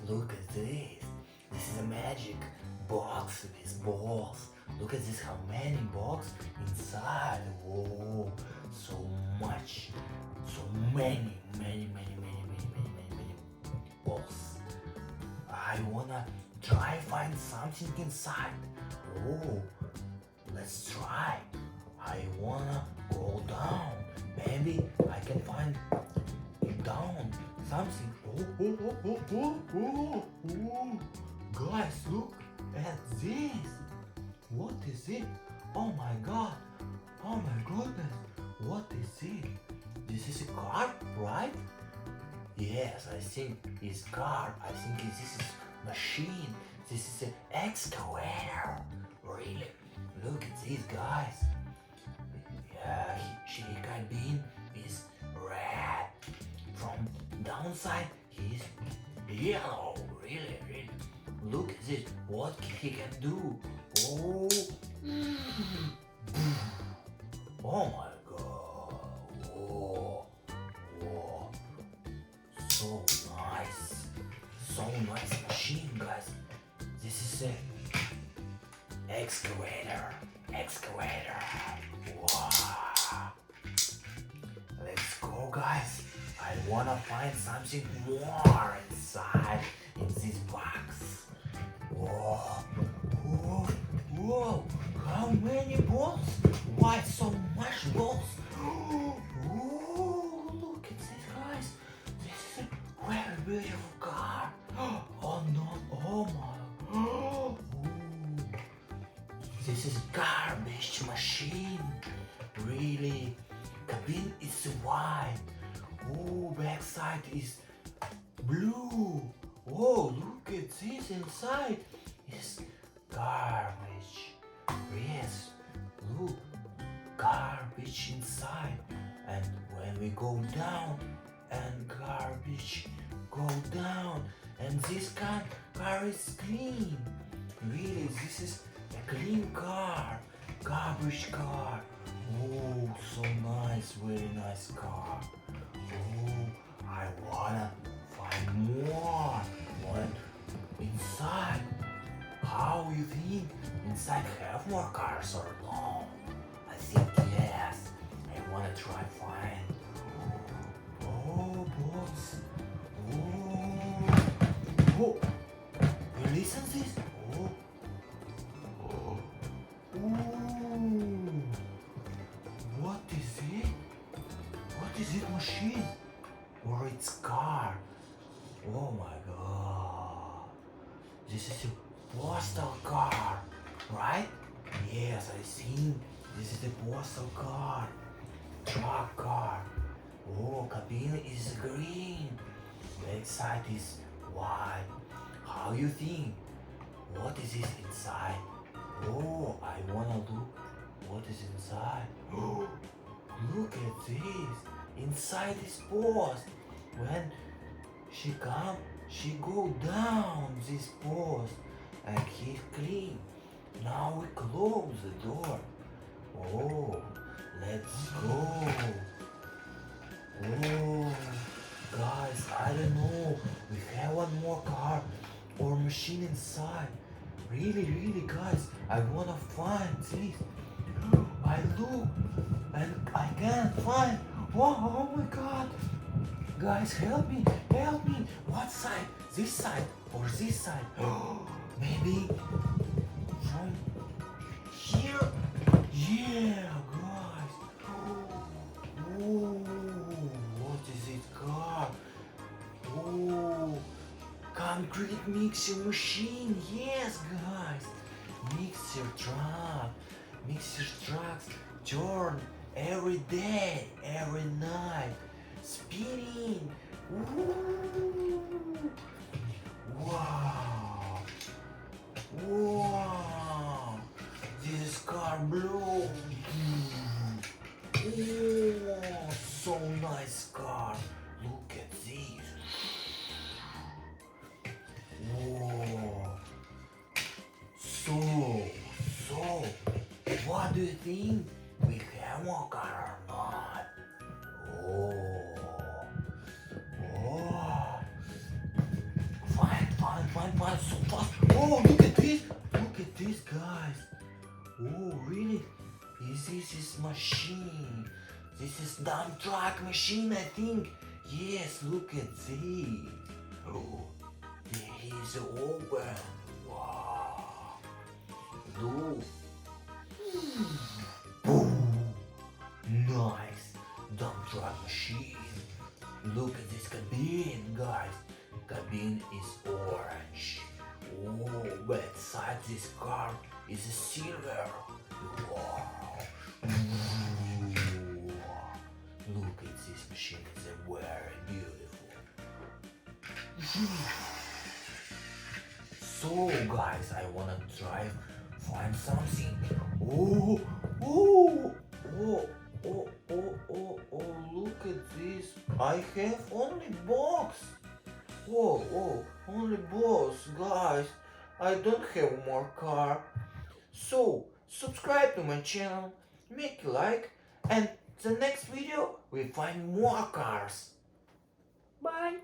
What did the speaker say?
Look at this. This is a magic box with balls. Look at this, how many balls inside. Whoa, so much. So many balls. I wanna try find something inside. Oh, let's try. I wanna go down. Maybe I can find down something. Oh. Guys, look at this. What is it? Oh my god. Oh my goodness. What is it? This is a car, right? Yes, I think it's car. I think this is machine. This is an excavator. Really? Look at these guys. Yeah, she cabin is red. From downside, he's yellow. Really. Look at this. What he can do? Oh. Oh my god. Whoa. So nice. So nice machine, guys. This is a excavator. Wow. Let's go, guys. I wanna find something more inside in this box. Whoa. How many balls? Why so much balls? Look at this, guys. This is a very beautiful car. Oh no, oh my. This is garbage machine. Really? Cabin is white. Oh, backside is blue. Oh, look at this inside. It's garbage. Yes, look, garbage inside. And when we go down, and garbage go down, and this car is clean. Really, this is a clean car, garbage car. Oh, so nice, very nice car. Oh, I wanna find more. What inside? How you think? Inside have more cars or no? I think yes. I wanna try find. Oh, boss. Oh. You listen this? Oh. What is it? What is it, machine? Or it's car? Oh my god. This is a postal car, right? Yes, I think this is the postal car. Truck car. Oh, cabin is green. Backside is white. How you think? What is this inside? Oh, I wanna look. What is inside? Oh, look at this. Inside is post. When she come, she go down this post and keep clean. Now we close the door. Oh, let's go. Oh, guys, I don't know. We have one more car or machine inside. Really, guys, I wanna find this. I look and I can't find. Oh my god. Guys, help me. What side? This side or this side? Maybe from here? Yeah, guys. Oh, what is it car? Oh, concrete mixing machine. Yes, guys. Mixer trucks turn every day, every night. Spinning. Ooh. Wow. This car blue. Oh, so nice car. Look at this. Whoa. So, what do you think? We have more car or not? Oh. Fine. man, so fast. Oh, look at this. Look at this, guys. Oh, really? Is this machine? This is dump truck machine, I think. Yes, look at this. Oh, there is open. Wow. Look. Boom. Nice. Dump truck machine. Look at this cabin, guys. Cabin is orange. Oh, but inside this car is a silver. Wow. Look at this machine, it's very beautiful. So guys, I wanna try find something. Oh, oh, oh, oh, look at this. I have only box. Oh, only box, guys. I don't have more car. So, subscribe to my channel, make a like, and the next video we find more cars. Bye.